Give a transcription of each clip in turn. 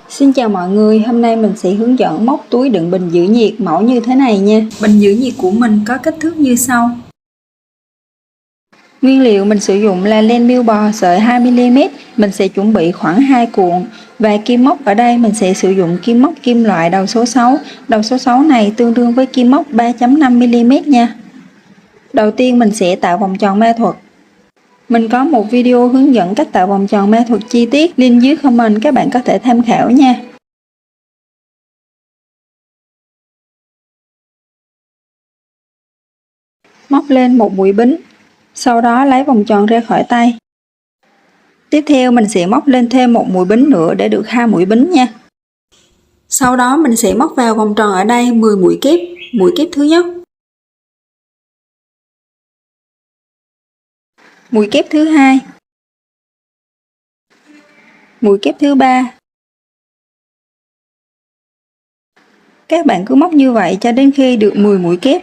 Xin chào mọi người, hôm nay mình sẽ hướng dẫn móc túi đựng bình giữ nhiệt mẫu như thế này nha. Bình giữ nhiệt của mình có kích thước như sau. Nguyên liệu mình sử dụng là len miêu bò sợi 2mm, mình sẽ chuẩn bị khoảng 2 cuộn. Và kim móc ở đây mình sẽ sử dụng kim móc kim loại đầu số 6. Đầu số 6 này tương đương với kim móc 3.5mm nha. Đầu tiên mình sẽ tạo vòng tròn ma thuật. Mình có một video hướng dẫn cách tạo vòng tròn ma thuật chi tiết, link dưới comment các bạn có thể tham khảo nha. Móc lên một mũi bính, sau đó lấy vòng tròn ra khỏi tay. Tiếp theo mình sẽ móc lên thêm một mũi bính nữa để được 2 mũi bính nha. Sau đó mình sẽ móc vào vòng tròn ở đây 10 mũi kép thứ nhất, mũi kép thứ hai, mũi kép thứ ba. Các bạn cứ móc như vậy cho đến khi được 10 mũi kép.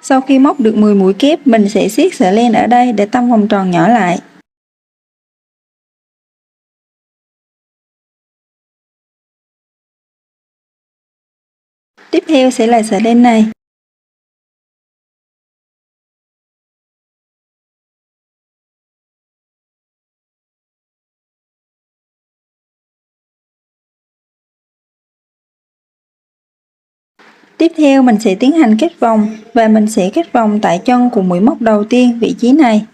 Sau khi móc được 10 mũi kép, mình sẽ siết sợi len ở đây để tăng vòng tròn nhỏ lại. Tiếp theo sẽ là sợi len này. Tiếp theo mình sẽ tiến hành kết vòng và mình sẽ kết vòng tại chân của mũi móc đầu tiên vị trí này.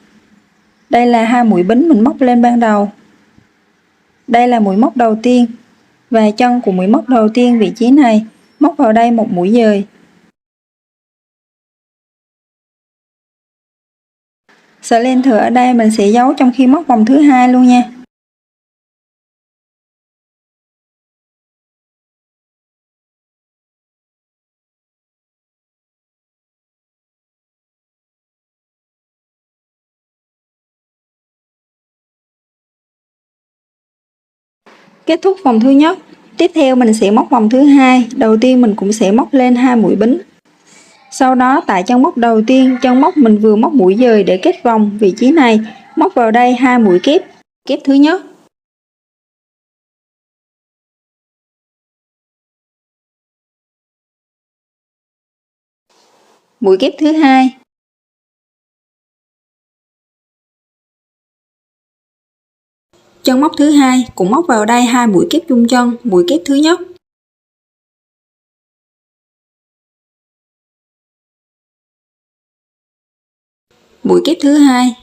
Đây là 2 mũi bính mình móc lên ban đầu. Đây là mũi móc đầu tiên và chân của mũi móc đầu tiên vị trí này, móc vào đây một mũi dời. Sợi len thừa ở đây mình sẽ giấu trong khi móc vòng thứ hai luôn nha. Kết thúc vòng thứ nhất, tiếp theo mình sẽ móc vòng thứ hai. Đầu tiên mình cũng sẽ móc lên 2 mũi bính. Sau đó tại chân móc đầu tiên, chân móc mình vừa móc mũi dời để kết vòng vị trí này, móc vào đây 2 mũi kép. Kép thứ nhất, mũi kép thứ hai, chân móc thứ hai cũng móc vào đây 2 mũi kép chung chân, mũi kép thứ nhất, mũi kép thứ hai,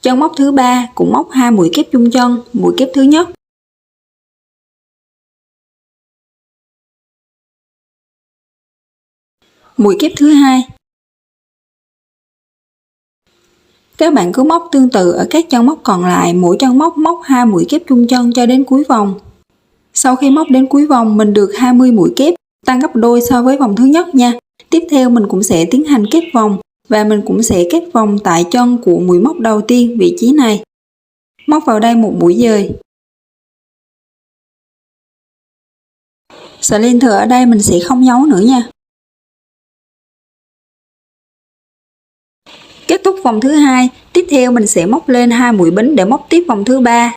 chân móc thứ ba cũng móc 2 mũi kép chung chân, mũi kép thứ nhất, mũi kép thứ hai. Các bạn cứ móc tương tự ở các chân móc còn lại, mỗi chân móc móc 2 mũi kép chung chân cho đến cuối vòng. Sau khi móc đến cuối vòng mình được 20 mũi kép, tăng gấp đôi so với vòng thứ nhất nha. Tiếp theo mình cũng sẽ tiến hành kết vòng và mình cũng sẽ kết vòng tại chân của mũi móc đầu tiên vị trí này. Móc vào đây một mũi dời. Sợi len thừa ở đây mình sẽ không giấu nữa nha. Kết thúc vòng thứ hai, tiếp theo mình sẽ móc lên 2 mũi bính để móc tiếp vòng thứ ba.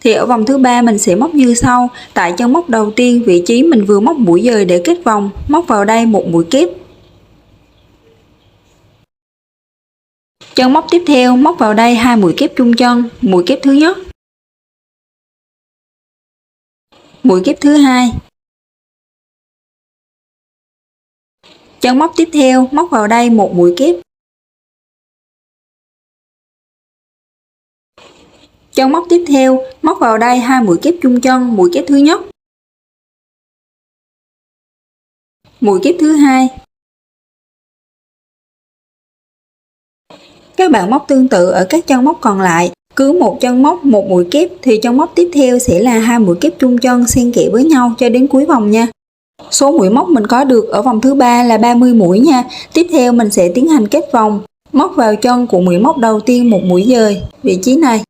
Thì ở vòng thứ ba mình sẽ móc như sau, tại chân móc đầu tiên vị trí mình vừa móc mũi dời để kết vòng, móc vào đây một mũi kép. Chân móc tiếp theo móc vào đây 2 mũi kép chung chân, mũi kép thứ nhất, mũi kép thứ hai. Chân móc tiếp theo móc vào đây một mũi kép. Chân móc tiếp theo móc vào đây 2 mũi kép chung chân, mũi kép thứ nhất, mũi kép thứ hai. Các bạn móc tương tự ở các chân móc còn lại, cứ một chân móc một mũi kép thì chân móc tiếp theo sẽ là 2 mũi kép chung chân xen kẽ với nhau cho đến cuối vòng nha. Số mũi móc mình có được ở vòng thứ ba là 30 mũi nha. Tiếp theo mình sẽ tiến hành kết vòng Móc vào chân của mũi móc đầu tiên một mũi dời vị trí này.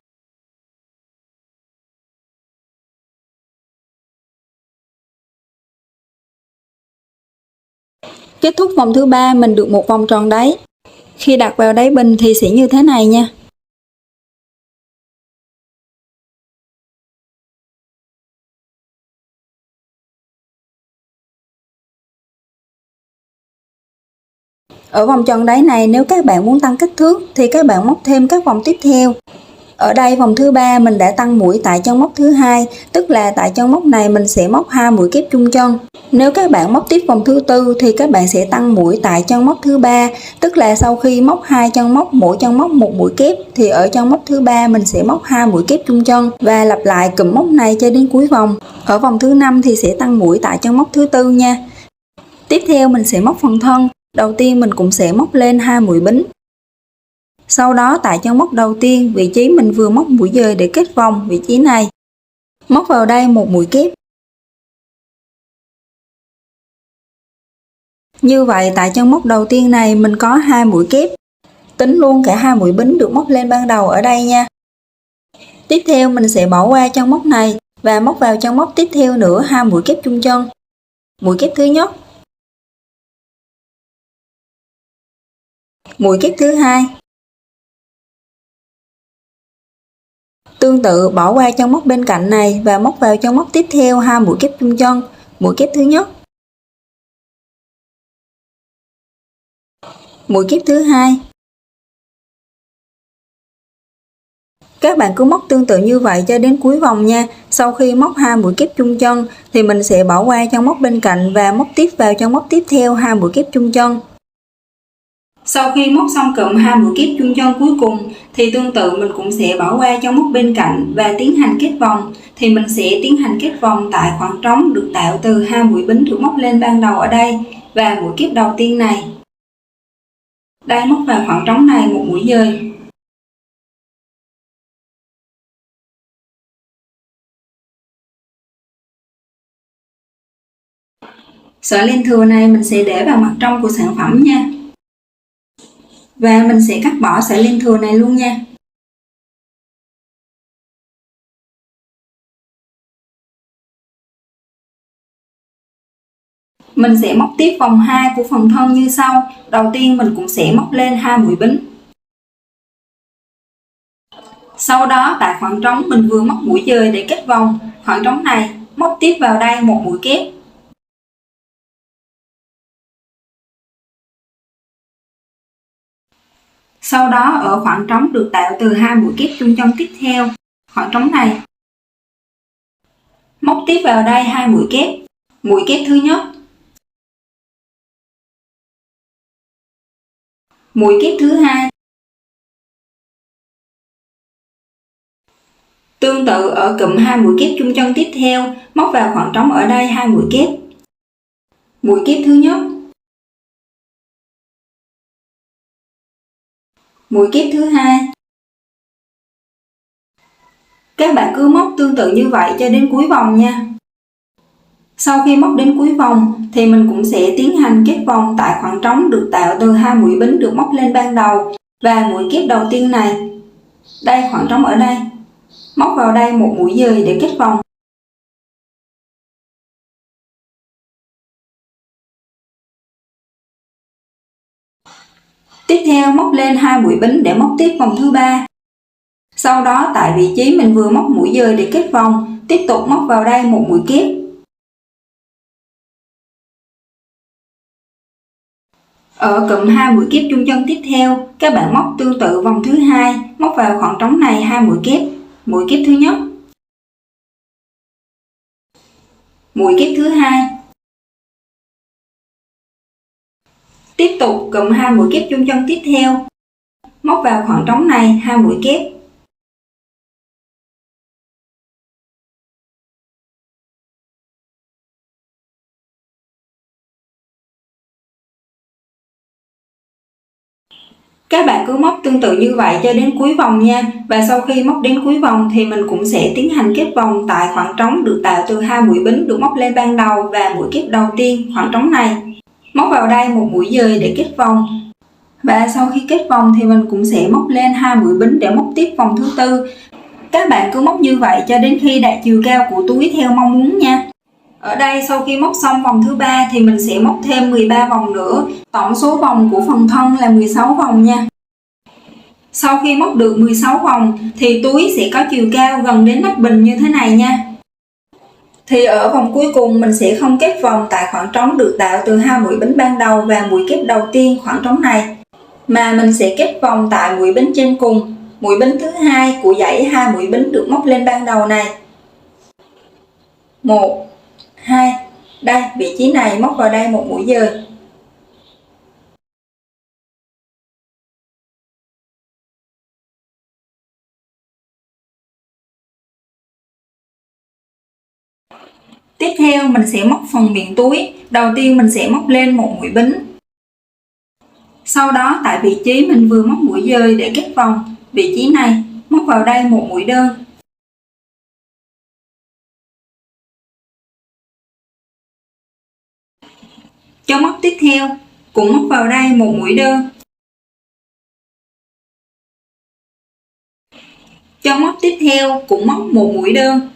Kết thúc vòng thứ 3 mình được một vòng tròn đáy. Khi đặt vào đáy bình thì sẽ như thế này nha. Ở vòng tròn đáy này nếu các bạn muốn tăng kích thước thì các bạn móc thêm các vòng tiếp theo. Ở đây vòng thứ 3 mình đã tăng mũi tại chân móc thứ 2, tức là tại chân móc này mình sẽ móc 2 mũi kép chung chân. Nếu các bạn móc tiếp vòng thứ 4 thì các bạn sẽ tăng mũi tại chân móc thứ 3, tức là sau khi móc 2 chân móc mỗi chân móc một mũi kép thì ở chân móc thứ 3 mình sẽ móc 2 mũi kép chung chân và lặp lại cụm móc này cho đến cuối vòng. Ở vòng thứ 5 thì sẽ tăng mũi tại chân móc thứ 4 nha. Tiếp theo mình sẽ móc phần thân. Đầu tiên mình cũng sẽ móc lên 2 mũi bính. Sau đó tại chân móc đầu tiên, vị trí mình vừa móc mũi dời để kết vòng, vị trí này. Móc vào đây một mũi kép. Như vậy tại chân móc đầu tiên này mình có 2 mũi kép. Tính luôn cả 2 mũi bính được móc lên ban đầu ở đây nha. Tiếp theo mình sẽ bỏ qua chân móc này và móc vào chân móc tiếp theo nữa 2 mũi kép chung chân. Mũi kép thứ nhất. Mũi kép thứ hai. Tương tự bỏ qua chân móc bên cạnh này và móc vào chân móc tiếp theo 2 mũi kép chung chân. Mũi kép thứ nhất. Mũi kép thứ hai. Các bạn cứ móc tương tự như vậy cho đến cuối vòng nha. Sau khi móc 2 mũi kép chung chân thì mình sẽ bỏ qua chân móc bên cạnh và móc tiếp vào chân móc tiếp theo 2 mũi kép chung chân. Sau khi móc xong cụm 2 mũi kép chung chân cuối cùng thì tương tự mình cũng sẽ bỏ qua chân móc bên cạnh và tiến hành kết vòng. Thì mình sẽ tiến hành kết vòng tại khoảng trống được tạo từ 2 mũi bính được móc lên ban đầu ở đây và mũi kép đầu tiên này. Đây móc vào khoảng trống này một mũi dời. Sợi len thừa này mình sẽ để vào mặt trong của sản phẩm nha. Và mình sẽ cắt bỏ sợi len thừa này luôn nha. Mình sẽ móc tiếp vòng 2 của phần thân như sau. Đầu tiên mình cũng sẽ móc lên 2 mũi bính. Sau đó tại khoảng trống mình vừa móc mũi dời để kết vòng, khoảng trống này móc tiếp vào đây một mũi kép. Sau đó ở khoảng trống được tạo từ 2 mũi kép chung chân tiếp theo, khoảng trống này móc tiếp vào đây 2 mũi kép. Mũi kép thứ nhất. Mũi kép thứ hai. Tương tự ở cụm 2 mũi kép chung chân tiếp theo, móc vào khoảng trống ở đây 2 mũi kép. Mũi kép thứ nhất. Mũi kép thứ hai. Các bạn cứ móc tương tự như vậy cho đến cuối vòng nha. Sau khi móc đến cuối vòng thì mình cũng sẽ tiến hành kết vòng tại khoảng trống được tạo từ 2 mũi bính được móc lên ban đầu và mũi kép đầu tiên này. Đây khoảng trống ở đây. Móc vào đây một mũi dời để kết vòng. Tiếp theo móc lên 2 mũi bính để móc tiếp vòng thứ 3. Sau đó tại vị trí mình vừa móc mũi dời để kết vòng, tiếp tục móc vào đây một mũi kép. Ở cụm 2 mũi kép chung chân tiếp theo, các bạn móc tương tự vòng thứ 2, móc vào khoảng trống này 2 mũi kép. Mũi kép thứ nhất. Mũi kép thứ hai. Tiếp tục cụm 2 mũi kép chung chân tiếp theo, móc vào khoảng trống này 2 mũi kép. Các bạn cứ móc tương tự như vậy cho đến cuối vòng nha. Và sau khi móc đến cuối vòng thì mình cũng sẽ tiến hành kết vòng tại khoảng trống được tạo từ 2 mũi bính được móc lên ban đầu và mũi kép đầu tiên, khoảng trống này. Móc vào đây một mũi dời để kết vòng. Và sau khi kết vòng thì mình cũng sẽ móc lên 2 mũi bính để móc tiếp vòng thứ tư. Các bạn cứ móc như vậy cho đến khi đạt chiều cao của túi theo mong muốn nha. Ở đây sau khi móc xong vòng thứ ba thì mình sẽ móc thêm 13 vòng nữa. Tổng số vòng của phần thân là 16 vòng nha. Sau khi móc được 16 vòng thì túi sẽ có chiều cao gần đến nắp bình như thế này nha. Thì ở vòng cuối cùng mình sẽ không kép vòng tại khoảng trống được tạo từ 2 mũi bính ban đầu và mũi kép đầu tiên khoảng trống này, mà mình sẽ kép vòng tại mũi bính trên cùng, mũi bính thứ hai của dãy 2 mũi bính được móc lên ban đầu này. 1, 2, đây vị trí này móc vào đây một mũi dời. Tiếp theo mình sẽ móc phần miệng túi. Đầu tiên mình sẽ móc lên một mũi bính. Sau đó tại vị trí mình vừa móc mũi dời để kết vòng, vị trí này móc vào đây một mũi đơn. Cho móc tiếp theo cũng móc vào đây một mũi đơn. Cho móc tiếp theo cũng móc một mũi đơn.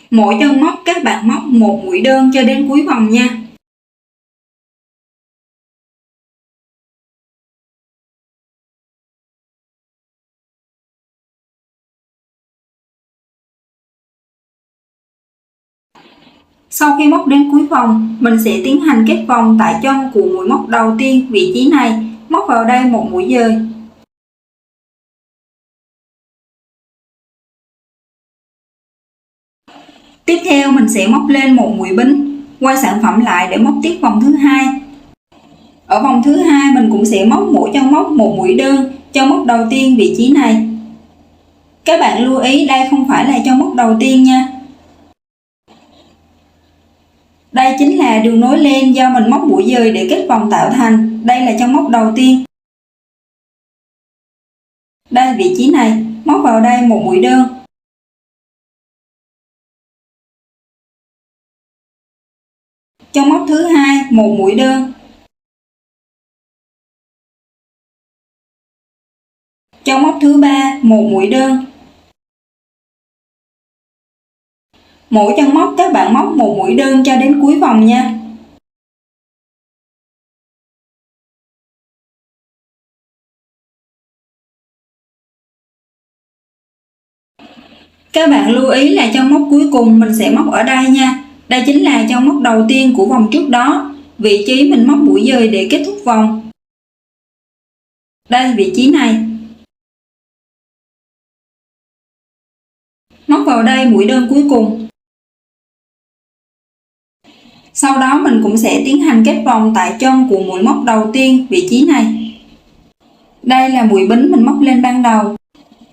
Mỗi chân móc các bạn móc một mũi đơn cho đến cuối vòng nha. Sau khi móc đến cuối vòng, mình sẽ tiến hành kết vòng tại chân của mũi móc đầu tiên, vị trí này móc vào đây một mũi dời. Tiếp theo mình sẽ móc lên một mũi bính, quay sản phẩm lại để móc tiếp vòng thứ hai. Ở vòng thứ hai mình cũng sẽ móc mỗi chân móc một mũi đơn cho móc đầu tiên vị trí này. Các bạn lưu ý đây không phải là cho móc đầu tiên nha. Đây chính là đường nối len do mình móc mũi dời để kết vòng tạo thành. Đây là chân móc đầu tiên. Đây vị trí này móc vào đây một mũi đơn. Chân móc thứ hai một mũi đơn. Chân móc thứ ba một mũi đơn. Mỗi chân móc các bạn móc một mũi đơn cho đến cuối vòng nha. Các bạn lưu ý là chân móc cuối cùng mình sẽ móc ở đây nha. Đây chính là chân móc đầu tiên của vòng trước đó, vị trí mình móc mũi dời để kết thúc vòng. Đây vị trí này. Móc vào đây mũi đơn cuối cùng. Sau đó mình cũng sẽ tiến hành kết vòng tại chân của mũi móc đầu tiên, vị trí này. Đây là mũi bính mình móc lên ban đầu.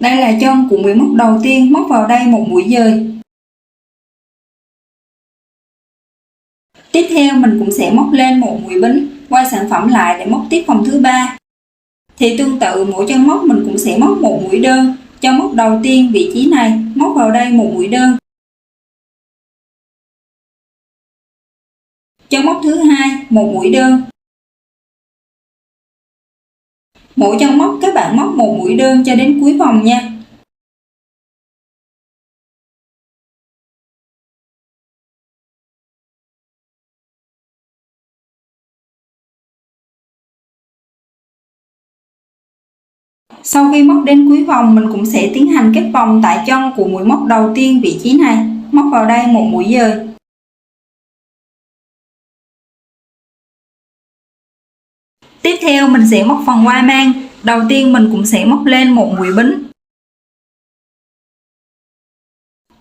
Đây là chân của mũi móc đầu tiên, móc vào đây một mũi dời. Tiếp theo mình cũng sẽ móc lên một mũi bính, quay sản phẩm lại để móc tiếp vòng thứ ba. Thì tương tự mỗi chân móc mình cũng sẽ móc một mũi đơn, cho móc đầu tiên vị trí này, móc vào đây một mũi đơn. Chân móc thứ hai một mũi đơn. Mỗi chân móc các bạn móc một mũi đơn cho đến cuối vòng nha. Sau khi móc đến cuối vòng mình cũng sẽ tiến hành kết vòng tại chân của mũi móc đầu tiên vị trí này, móc vào đây một mũi dời. Tiếp theo mình sẽ móc phần qua mang. Đầu tiên mình cũng sẽ móc lên một mũi bính.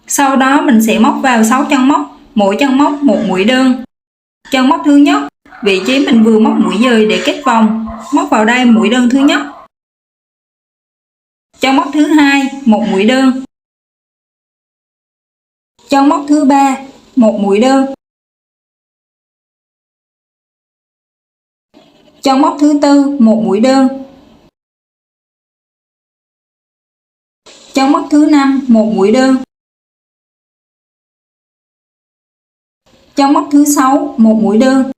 Sau đó mình sẽ móc vào 6 chân móc, mỗi chân móc một mũi đơn. Chân móc thứ nhất, vị trí mình vừa móc mũi dời để kết vòng, móc vào đây mũi đơn thứ nhất. Chân móc thứ hai, một mũi đơn. Chân móc thứ ba, một mũi đơn. Chân móc thứ tư, một mũi đơn. Chân móc thứ năm, một mũi đơn. Chân móc thứ sáu, một mũi đơn.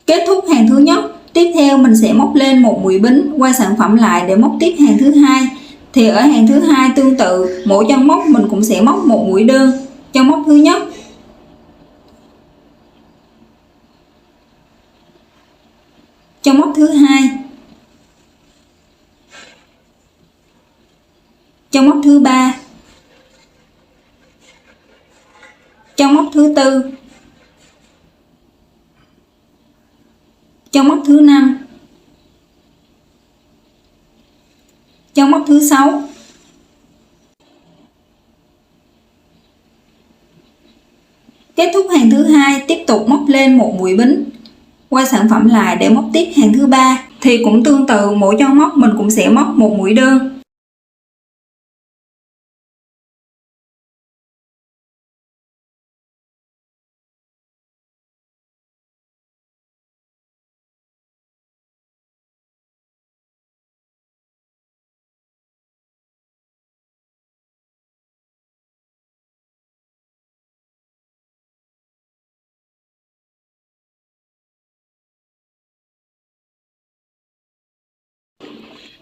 Kết thúc hàng thứ nhất, tiếp theo mình sẽ móc lên một mũi bính quay sản phẩm lại để móc tiếp hàng thứ hai. Thì ở hàng thứ hai tương tự, mỗi chân móc mình cũng sẽ móc một mũi đơn. Chân móc thứ nhất, chân móc thứ hai, chân móc thứ ba, chân móc thứ tư, chân móc thứ năm, chân móc thứ sáu. Kết thúc hàng thứ hai, tiếp tục móc lên một mũi bính quay sản phẩm lại để móc tiếp hàng thứ ba. Thì cũng tương tự, mỗi chân móc mình cũng sẽ móc một mũi đơn.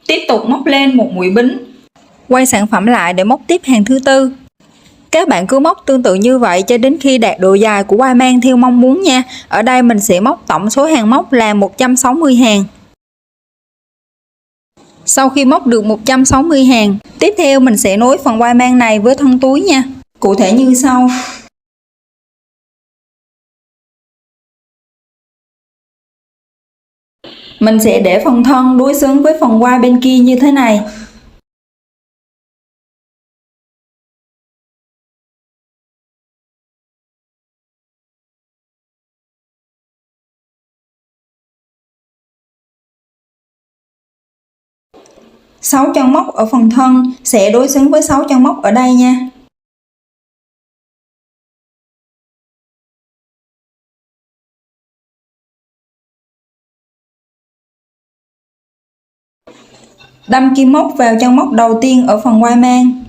Tiếp tục móc lên một mũi bính quay sản phẩm lại để móc tiếp hàng thứ tư. Các bạn cứ móc tương tự như vậy cho đến khi đạt độ dài của quai mang theo mong muốn nha. Ở đây mình sẽ móc tổng số hàng móc là 160 hàng. Sau khi móc được 160 hàng, tiếp theo mình sẽ nối phần quai mang này với thân túi nha. Cụ thể như sau. Mình sẽ để phần thân đối xứng với phần quai bên kia như thế này. Sáu chân móc ở phần thân sẽ đối xứng với 6 chân móc ở đây nha. Đâm kim móc vào chân móc đầu tiên ở phần quai mang.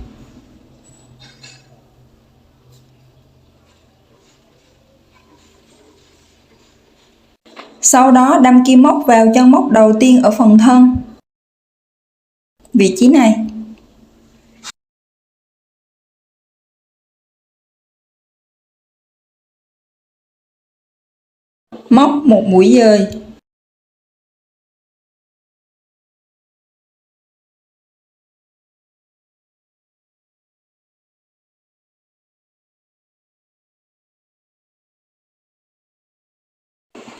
Sau đó đâm kim móc vào chân móc đầu tiên ở phần thân. Vị trí này. Móc một mũi dời.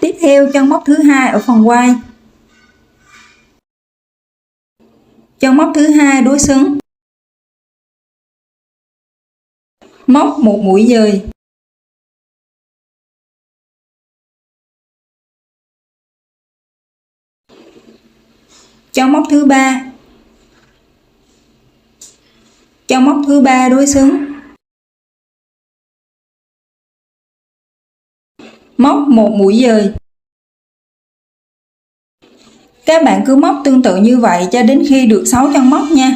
Tiếp theo chân móc thứ hai ở phần quai. Chân móc thứ hai đối xứng. Móc một mũi dời. Chân móc thứ ba. Chân móc thứ ba đối xứng. Móc một mũi dời. Các bạn cứ móc tương tự như vậy cho đến khi được 6 chân móc nha.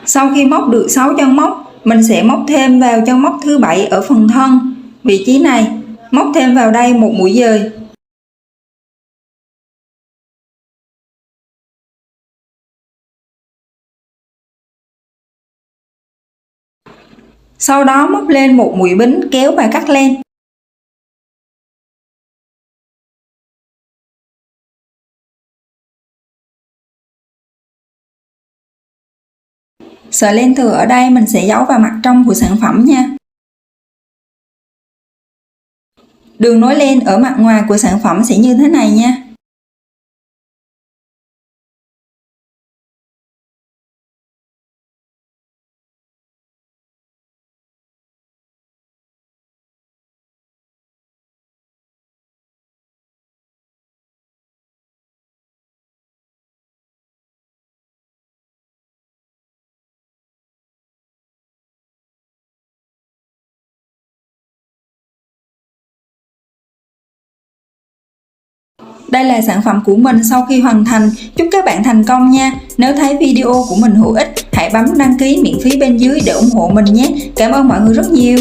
Sau khi móc được 6 chân móc, mình sẽ móc thêm vào chân móc thứ 7 ở phần thân. Vị trí này, móc thêm vào đây một mũi dời. Sau đó móc lên một mũi bính kéo và cắt len. Sợi len thừa ở đây mình sẽ giấu vào mặt trong của sản phẩm nha. Đường nối len ở mặt ngoài của sản phẩm sẽ như thế này nha. Đây là sản phẩm của mình sau khi hoàn thành. Chúc các bạn thành công nha. Nếu thấy video của mình hữu ích, hãy bấm đăng ký miễn phí bên dưới để ủng hộ mình nhé. Cảm ơn mọi người rất nhiều.